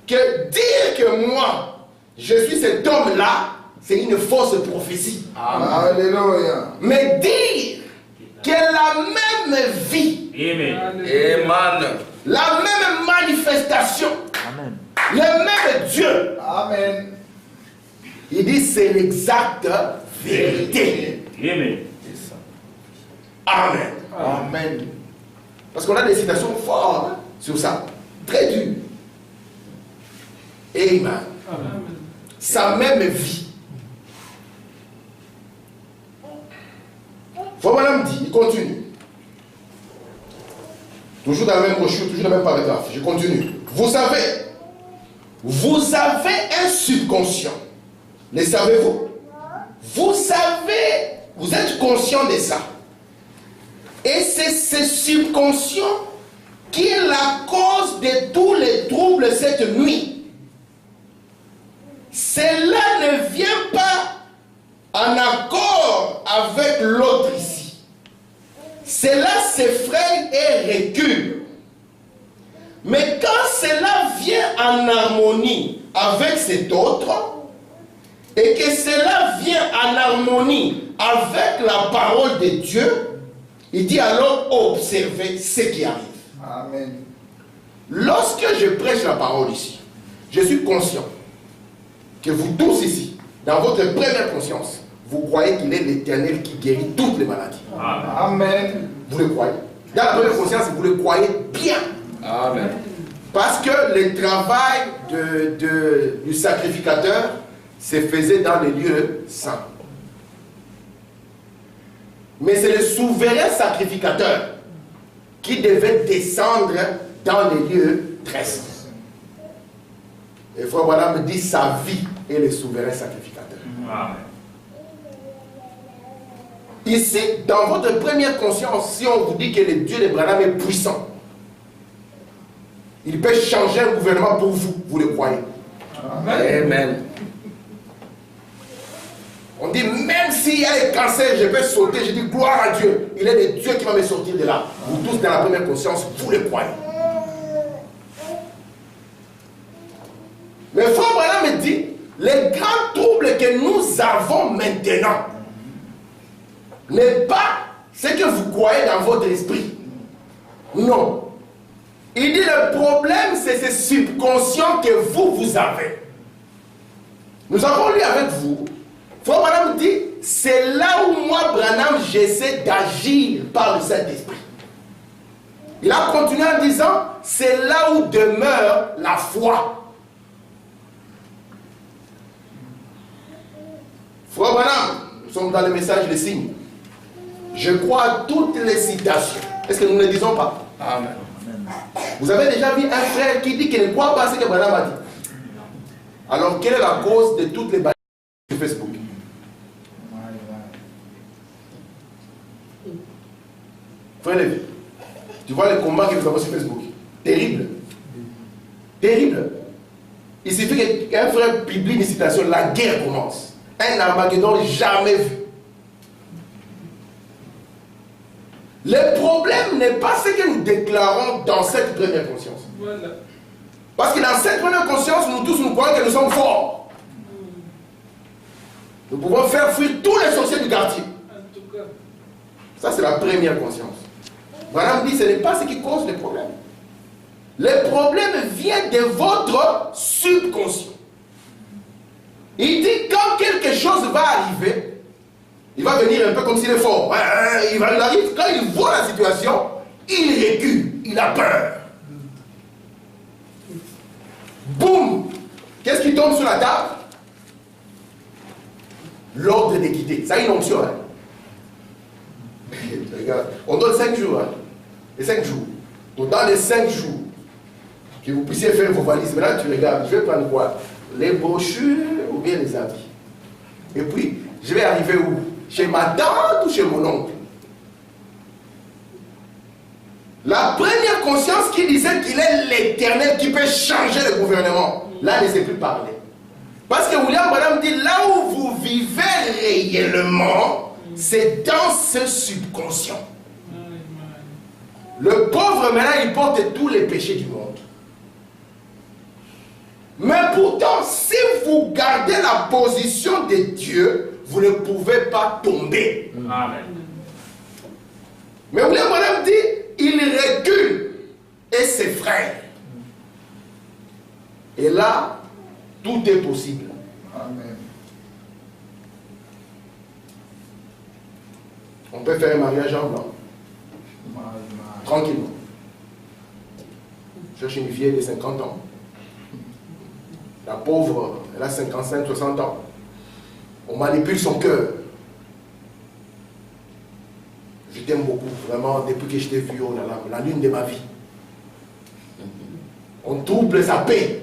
Speaker 1: que dire que moi, je suis cet homme-là, c'est une fausse prophétie.
Speaker 3: Amen.
Speaker 2: Alléluia.
Speaker 1: Mais dire que la même vie,
Speaker 4: Amen.
Speaker 3: Amen.
Speaker 1: la même manifestation,
Speaker 4: Amen.
Speaker 1: le même Dieu,
Speaker 2: Amen.
Speaker 1: il dit c'est l'exacte vérité.
Speaker 4: Amen.
Speaker 1: Amen.
Speaker 2: Amen.
Speaker 1: Parce qu'on a des citations fortes sur ça. Très dures. Amen.
Speaker 5: Amen.
Speaker 1: Sa même vie. Frère Branham dit, il continue. Toujours dans la même brochure, toujours dans le même paragraphe. Je continue. Vous avez un subconscient. Le savez-vous? Vous savez, vous êtes conscient de ça. Et c'est ce subconscient qui est la cause de tous les troubles cette nuit. Cela ne vient pas en accord avec l'autre ici. Cela s'effraie et recule. Mais quand cela vient en harmonie avec cet autre, et que cela vient en harmonie avec la parole de Dieu, il dit alors observez ce qui arrive.
Speaker 2: Amen.
Speaker 1: Lorsque je prêche la parole ici, je suis conscient que vous tous ici, dans votre première conscience, vous croyez qu'il est l'Éternel qui guérit toutes les maladies.
Speaker 2: Amen.
Speaker 1: Vous le croyez. Dans la première conscience, vous le croyez bien.
Speaker 3: Amen.
Speaker 1: Parce que le travail du sacrificateur se faisait dans les lieux saints. Mais c'est le souverain sacrificateur qui devait descendre dans les lieux très saints. Et frère Branham me dit sa vie est le souverain sacrificateur.
Speaker 4: Amen.
Speaker 1: Ici, dans votre première conscience, si on vous dit que le Dieu de Branham est puissant, il peut changer un gouvernement pour vous, vous le croyez.
Speaker 3: Amen.
Speaker 1: On dit, même s'il y a un cancer, je peux sauter. Je dis, gloire à Dieu. Il est le Dieu qui va me sortir de là. Vous tous, dans la première conscience, vous le croyez. Mais frère Branham me dit, les grands troubles que nous avons maintenant n'est pas ce que vous croyez dans votre esprit. Non. Il dit, le problème, c'est ce subconscient que vous avez. Nous avons lu avec vous. Frère Branham dit, c'est là où moi, Branham, j'essaie d'agir par le Saint-Esprit. Il a continué en disant, c'est là où demeure la foi. Frère Branham, nous sommes dans le message des signes. Je crois à toutes les citations. Est-ce que nous ne le disons pas?
Speaker 3: Amen.
Speaker 1: Vous avez déjà vu un frère qui dit qu'il ne croit pas à ce que Branham a dit. Alors, quelle est la cause de toutes les batailles sur Facebook? Frère Lévi, tu vois les combats que nous avons sur Facebook? Terrible. Terrible. Il suffit qu'un frère publie une citation, la guerre commence. Un Armageddon jamais vu. Le problème n'est pas ce que nous déclarons dans cette première conscience.
Speaker 5: Voilà.
Speaker 1: Parce que dans cette première conscience, nous tous nous croyons que nous sommes forts. Nous pouvons faire fuir tous les sorciers du quartier. Ça, c'est la première conscience. Branham dit, ce n'est pas ce qui cause les problèmes. Les problèmes viennent de votre subconscient. Il dit, quand quelque chose va arriver, il va venir un peu comme s'il est fort. Il arrive, quand il voit la situation, il recule, il a peur. Boum! Qu'est-ce qui tombe sur la table? L'ordre de quitter. Ça a une onction. Hein? Regarde, on donne 5 jours. Hein? Les 5 jours. Donc dans les 5 jours, que vous puissiez faire vos valises. Maintenant, tu regardes, je vais prendre quoi? Les brochures ou bien les habits. Et puis, je vais arriver où? Chez ma tante ou chez mon oncle? La première conscience qui disait qu'il est l'Éternel qui peut changer le gouvernement, là, ne sait plus parler. Parce que William Branham dit, là où vous vivez réellement, c'est dans ce subconscient. Le pauvre, maintenant, il porte tous les péchés du monde. Mais pourtant, si vous gardez la position de Dieu, vous ne pouvez pas tomber.
Speaker 3: Amen.
Speaker 1: Mais William Branham dit, il recule et s'effraie. Et là, tout est possible.
Speaker 2: Amen.
Speaker 1: On peut faire un mariage en blanc, tranquillement. Je cherche une vieille de 50 ans. La pauvre, elle a 55, 60 ans. On manipule son cœur. Je t'aime beaucoup, vraiment, depuis que je t'ai vu, oh là là, la lune de ma vie. On trouble sa paix.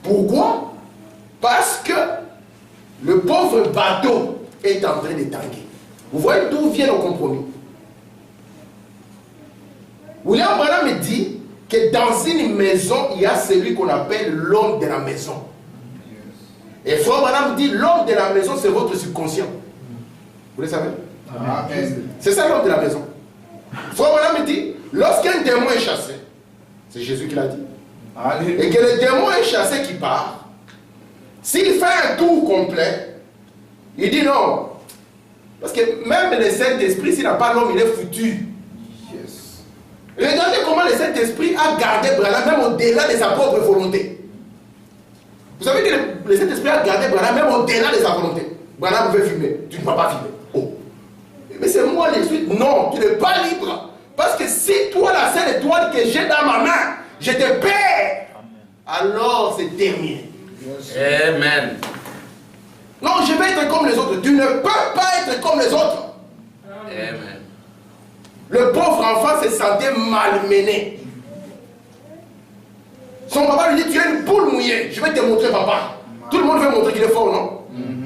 Speaker 1: Pourquoi? Parce que le pauvre bateau est en train de tanguer. Vous voyez d'où vient le compromis? William Branham dit que dans une maison, il y a celui qu'on appelle l'homme de la maison. Et Frère Branham dit, l'homme de la maison, c'est votre subconscient. Vous le savez?
Speaker 2: Amen.
Speaker 1: C'est ça l'homme de la maison. Frère Branham dit, lorsqu'un démon est chassé, c'est Jésus qui l'a dit, et que le démon est chassé qui part, s'il fait un tour complet, il dit non. Parce que même le Saint-Esprit, s'il n'a pas l'homme, il est foutu.
Speaker 2: Yes.
Speaker 1: Regardez comment le Saint-Esprit a gardé Branham même au-delà de sa propre volonté. Vous savez que le Saint-Esprit a gardé Branham même au-delà de sa volonté. Branham veut filmer, tu ne vas pas filmer. Oh. Mais c'est moi les suites. Non, tu n'es pas libre. Parce que si toi, la seule étoile que j'ai dans ma main, je te perds, alors c'est terminé.
Speaker 2: Yes.
Speaker 3: Amen.
Speaker 1: Non, je vais être comme les autres. Tu ne peux pas être comme les autres.
Speaker 3: Amen.
Speaker 1: Le pauvre enfant se sentait malmené. Son papa lui dit, tu es une poule mouillée. Je vais te montrer, papa. Tout le monde veut montrer qu'il est fort, non?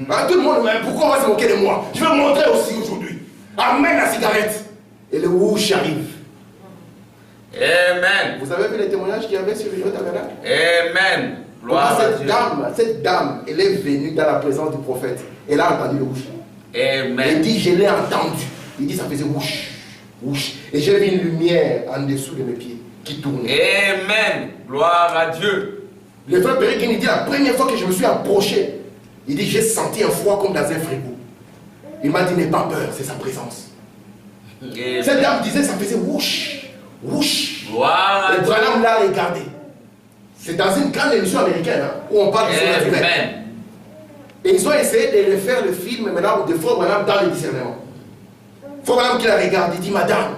Speaker 1: Hein, tout le monde, mais pourquoi on va se moquer de moi? Je vais montrer aussi aujourd'hui. Amène la cigarette. Et le whoosh arrive.
Speaker 3: Amen.
Speaker 1: Vous avez vu les témoignages qu'il y avait sur le tabernacle?
Speaker 3: Amen. Gloire à Dieu.
Speaker 1: Cette dame, elle est venue dans la présence du prophète. Elle a entendu le whoosh. Elle
Speaker 3: Amen.
Speaker 1: dit, je l'ai entendu. Il dit, ça faisait whoosh, whoosh. Et j'ai vu une lumière en dessous de mes pieds qui tournait.
Speaker 3: Amen. Gloire à Dieu.
Speaker 1: Le frère Péréquin, il dit, la première fois que je me suis approché, il dit, j'ai senti un froid comme dans un frigo. Il m'a dit, n'aie pas peur, c'est sa présence.
Speaker 3: Amen.
Speaker 1: Cette dame disait, ça faisait whoosh, whoosh.
Speaker 3: Gloire à
Speaker 1: Et
Speaker 3: Dieu.
Speaker 1: Branham l'a regardé. C'est dans une grande émission américaine hein, où on parle de surnaturel.
Speaker 3: Amen.
Speaker 1: Et ils ont essayé de refaire le film maintenant de Frère Branham dans le discernement. Frère Branham qui la regarde, il dit, madame,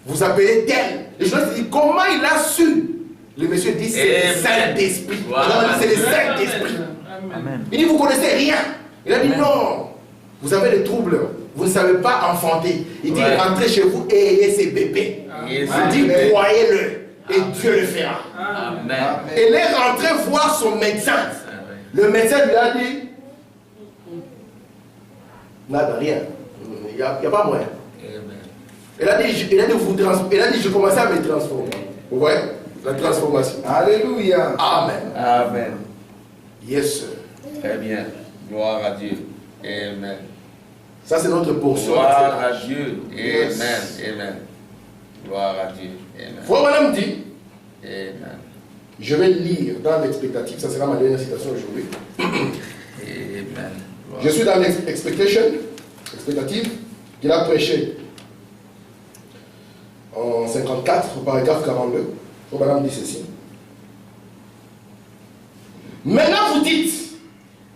Speaker 1: vous appelez tel. Les gens se disent, comment il a su? Le monsieur dit, c'est le
Speaker 3: Amen.
Speaker 1: Saint-Esprit.
Speaker 3: Voilà.
Speaker 1: Madame, c'est le Saint-Esprit.
Speaker 4: Amen.
Speaker 1: Il dit, vous connaissez rien. Il a dit, non, vous avez des troubles. Vous ne savez pas enfanter. Il dit,
Speaker 3: Ouais.
Speaker 1: rentrez chez vous et ayez ces bébés.
Speaker 3: Yes.
Speaker 1: Il dit, croyez-le. Et Dieu le fera.
Speaker 3: Amen.
Speaker 1: Elle est rentrée voir son médecin. Le médecin lui a dit, nada, rien. Il n'y a pas moyen.
Speaker 3: Amen.
Speaker 1: Elle a dit, je commençais à me transformer. Vous voyez? La transformation.
Speaker 2: Alléluia.
Speaker 1: Amen.
Speaker 3: Amen.
Speaker 1: Yes, sir.
Speaker 3: Très bien. Gloire à Dieu. Amen.
Speaker 1: Ça, c'est notre portion.
Speaker 3: Gloire à Dieu.
Speaker 1: Yes.
Speaker 3: Amen. Amen. Gloire à Dieu. Amen.
Speaker 1: Frère Branham dit,
Speaker 3: Amen.
Speaker 1: Je vais lire dans l'expectative, ça sera ma dernière citation aujourd'hui.
Speaker 3: Amen.
Speaker 1: Je suis dans l'expectative qu'il a prêché en 54, au paragraphe 42. Où madame dit ceci. Maintenant vous dites,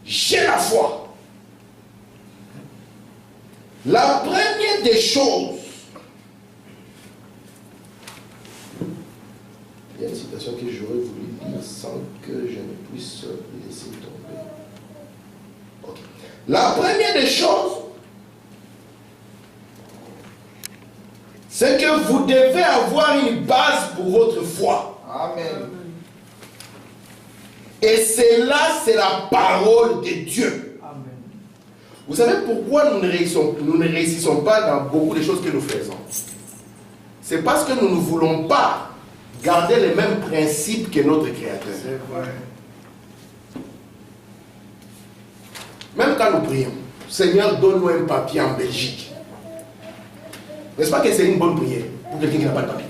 Speaker 1: j'ai la foi. La première des choses. Il y a une citation que j'aurais voulu lire sans que je ne puisse laisser tomber. Ok. La première des choses, c'est que vous devez avoir une base pour votre foi.
Speaker 2: Amen.
Speaker 1: Et cela, c'est la parole de Dieu.
Speaker 2: Amen.
Speaker 1: Vous savez pourquoi nous ne réussissons pas dans beaucoup de choses que nous faisons? C'est parce que nous ne voulons pas garder les mêmes principes que notre Créateur.
Speaker 2: C'est vrai.
Speaker 1: Même quand nous prions, Seigneur, donne-nous un papier en Belgique. N'est-ce pas que c'est une bonne prière pour quelqu'un qui n'a pas de papier?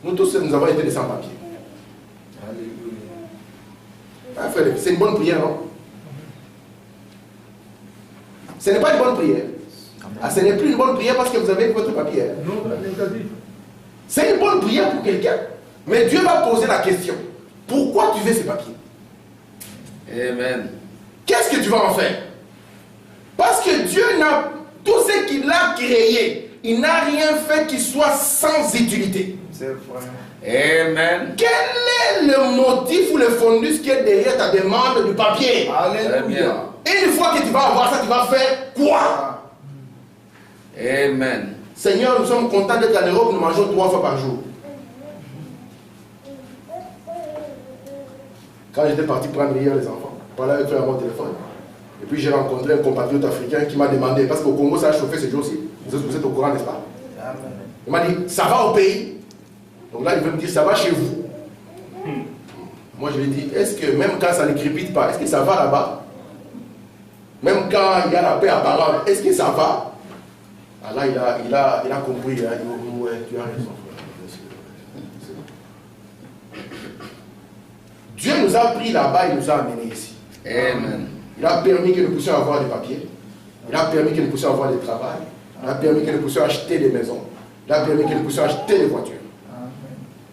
Speaker 1: Nous tous, nous avons été des sans-papiers.
Speaker 2: Alléluia.
Speaker 1: Ah, frère, c'est une bonne prière, non? Ce n'est pas une bonne prière. Ah, ce n'est plus une bonne prière parce que vous avez votre papier.
Speaker 5: Non, négatif.
Speaker 1: C'est une bonne prière pour quelqu'un. Mais Dieu va poser la question. Pourquoi tu veux ces papiers?
Speaker 3: Amen.
Speaker 1: Qu'est-ce que tu vas en faire? Parce que Dieu n'a... Tout ce qu'il a créé, il n'a rien fait qui soit sans utilité.
Speaker 2: C'est vrai.
Speaker 3: Amen.
Speaker 1: Quel est le motif ou le fondus qui est derrière ta demande du papier?
Speaker 2: Alléluia.
Speaker 1: Et une fois que tu vas avoir ça, tu vas faire quoi?
Speaker 3: Amen.
Speaker 1: Seigneur, nous sommes contents d'être en Europe, nous mangeons 3 fois par jour. Quand j'étais parti prendre hier les enfants, voilà avec frère à mon téléphone. Et puis j'ai rencontré un compatriote africain qui m'a demandé, parce qu'au Congo ça a chauffé ce jour-ci, vous êtes au courant, n'est-ce pas?
Speaker 2: Amen.
Speaker 1: Il m'a dit, ça va au pays? Donc là il veut me dire, ça va chez vous? Moi je lui ai dit, est-ce que même quand ça ne crépite pas, est-ce que ça va là-bas? Même quand il y a la paix apparente, est-ce que ça va? Ah là il a compris, hein. Il m'a dit, ouais, tu as raison. Dieu nous a pris là-bas, il nous a amenés ici.
Speaker 3: Amen.
Speaker 1: Il a permis que nous puissions avoir des papiers. Il a permis que nous puissions avoir des travail. Il a permis que nous puissions acheter des maisons. Il a permis que nous puissions acheter des voitures.
Speaker 2: Amen.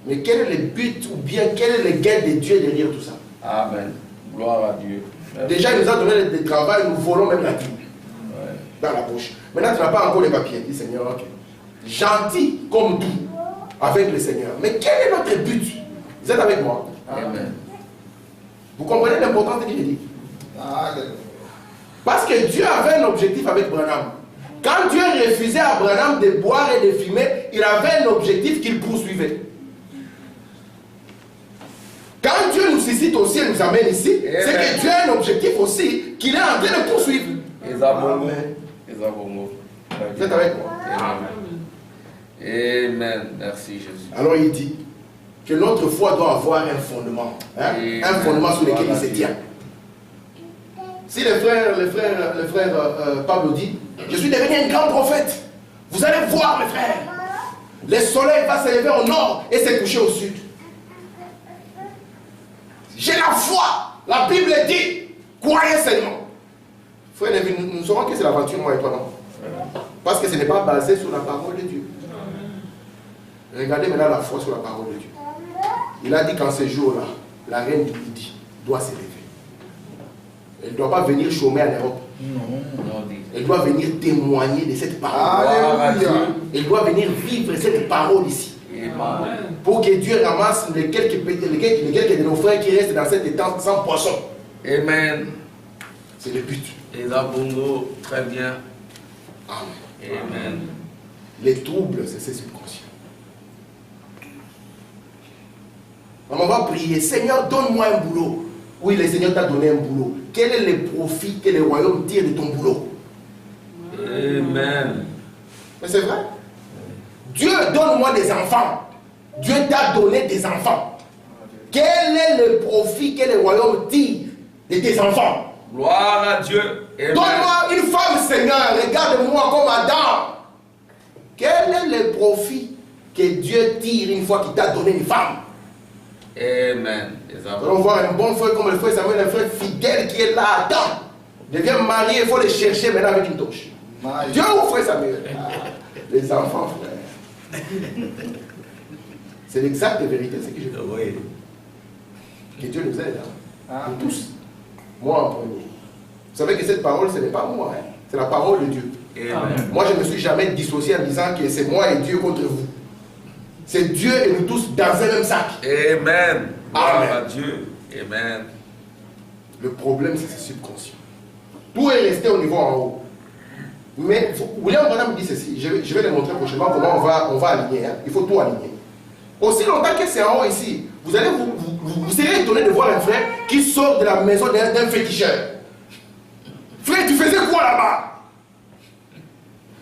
Speaker 1: Mais quel est le but ou bien quel est le gain de Dieu derrière tout ça?
Speaker 3: Amen. Gloire à Dieu. Merci.
Speaker 1: Déjà, il nous a donné des travail, nous volons même la vie
Speaker 3: Ouais.
Speaker 1: dans la bouche. Maintenant, tu n'as pas encore les papiers. Dis Seigneur, ok. Gentil comme tout avec le Seigneur. Mais quel est notre but? Vous êtes avec moi?
Speaker 3: Amen.
Speaker 1: Vous comprenez l'importance de ce qu'il dit?
Speaker 2: Alléluia.
Speaker 1: Parce que Dieu avait un objectif avec Branham. Quand Dieu refusait à Branham de boire et de fumer, il avait un objectif qu'il poursuivait. Quand Dieu nous suscite aussi et nous amène ici, c'est que Dieu a un objectif aussi qu'il est en train de poursuivre.
Speaker 3: Ezabongo.
Speaker 1: Amen.
Speaker 3: Ezabongo.
Speaker 1: Vous êtes avec moi?
Speaker 3: Amen. Amen. Merci Jésus.
Speaker 1: Alors il dit que notre foi doit avoir un fondement. Hein? Un fondement sur lequel il se tient. Si le frère Pablo dit, je suis devenu un grand prophète, vous allez voir mes frères, le soleil va se lever au nord et se coucher au sud. J'ai la foi, la Bible dit, croyez seulement. Frère, nous saurons que c'est l'aventure, moi et toi, non? Parce que ce n'est pas basé sur la parole de Dieu. Regardez maintenant la foi sur la parole de Dieu. Il a dit qu'en ce jour-là, la reine du midi doit se lever. Elle ne doit pas venir chômer en Europe.
Speaker 3: Non, dit.
Speaker 1: Elle doit venir témoigner de cette parole.
Speaker 2: Alléluia.
Speaker 1: Elle doit venir vivre cette parole ici.
Speaker 3: Amen.
Speaker 1: Pour que Dieu ramasse les quelques de nos frères qui restent dans cette tente sans poisson.
Speaker 3: Amen.
Speaker 1: C'est le but.
Speaker 3: Ezabongo. Très bien.
Speaker 1: Amen.
Speaker 3: Amen.
Speaker 1: Les troubles, c'est ces subconscients. On va prier, Seigneur, donne-moi un boulot. Oui, le Seigneur t'a donné un boulot. Quel est le profit que le royaume tire de ton boulot?
Speaker 3: Amen.
Speaker 1: Mais c'est vrai. Dieu, donne-moi des enfants. Dieu t'a donné des enfants. Quel est le profit que le royaume tire de tes enfants?
Speaker 3: Gloire à Dieu. Amen.
Speaker 1: Donne-moi une femme, Seigneur. Regarde-moi comme Adam. Quel est le profit que Dieu tire une fois qu'il t'a donné une femme?
Speaker 3: Amen.
Speaker 1: Nous allons voir un bon frère comme le frère Samuel, un frère fidèle qui est là, attends. Devient marié, il faut le chercher maintenant avec une torche. Dieu ou frère Samuel? Les enfants, frère. C'est l'exacte vérité, c'est ce que je veux.
Speaker 3: Oui.
Speaker 1: Que Dieu nous aide. Nous tous. Moi en premier. Vous savez que cette parole, ce n'est pas moi. Hein. C'est la parole de Dieu.
Speaker 3: Amen.
Speaker 1: Moi, je ne me suis jamais dissocié en disant que c'est moi et Dieu contre vous. C'est Dieu et nous tous dans un même sac.
Speaker 3: Amen. Gloire
Speaker 1: Amen.
Speaker 3: à Dieu. Amen.
Speaker 1: Le problème, c'est ce subconscient. Tout est resté au niveau en haut. Mais William Branham dit ceci. Je vais le montrer prochainement comment on va aligner. Hein. Il faut tout aligner. Aussi longtemps que c'est en haut ici, vous serez étonné de voir un frère qui sort de la maison d'un féticheur. Frère, tu faisais quoi là-bas?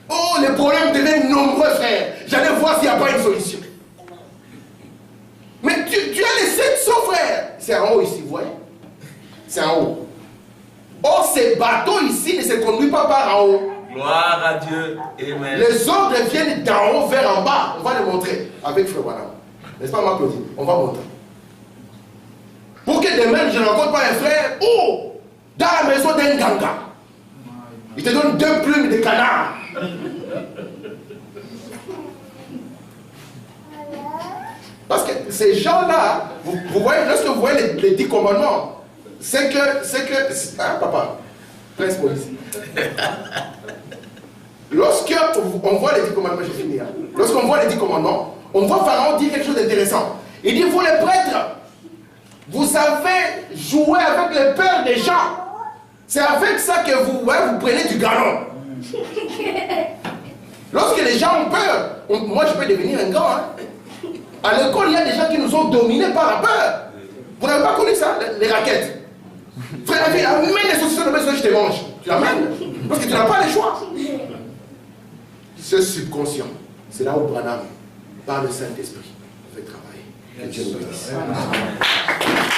Speaker 1: Oh, les problèmes deviennent nombreux, frère. J'allais voir s'il n'y a pas une solution. Mais tu as laissé son frère. C'est en haut ici, vous voyez? C'est en haut. Or, ces bateaux ici ne se conduisent pas par en haut.
Speaker 3: Gloire à Dieu. Amen.
Speaker 1: Les ordres viennent d'en haut vers en bas. On va le montrer avec Frère Branham. N'est-ce pas, ma Claudine? On va montrer. Pour que demain, je ne rencontre pas un frère, oh, dans la maison d'un ganga. Il te donne 2 plumes de canard. Parce que ces gens-là, vous voyez, lorsque vous voyez les 10 commandements, c'est que, hein, papa, presse pour ici. Lorsque on voit les 10 commandements, je finis. Hein. Lorsqu'on voit les 10 commandements, on voit Pharaon dire quelque chose d'intéressant. Il dit, vous les prêtres, vous savez jouer avec les peurs des gens. C'est avec ça que vous prenez du galon. Lorsque les gens ont peur, moi je peux devenir un gars. Hein. À l'école, il y a des gens qui nous ont dominés par la peur. Vous n'avez pas connu ça, les raquettes? Frère David, amène les saucissons de maison, je te mange. Tu l'amènes. Parce que tu n'as pas le choix. Ce subconscient, c'est là où Branham, par le Saint-Esprit, fait travailler. Que Dieu nous bénisse.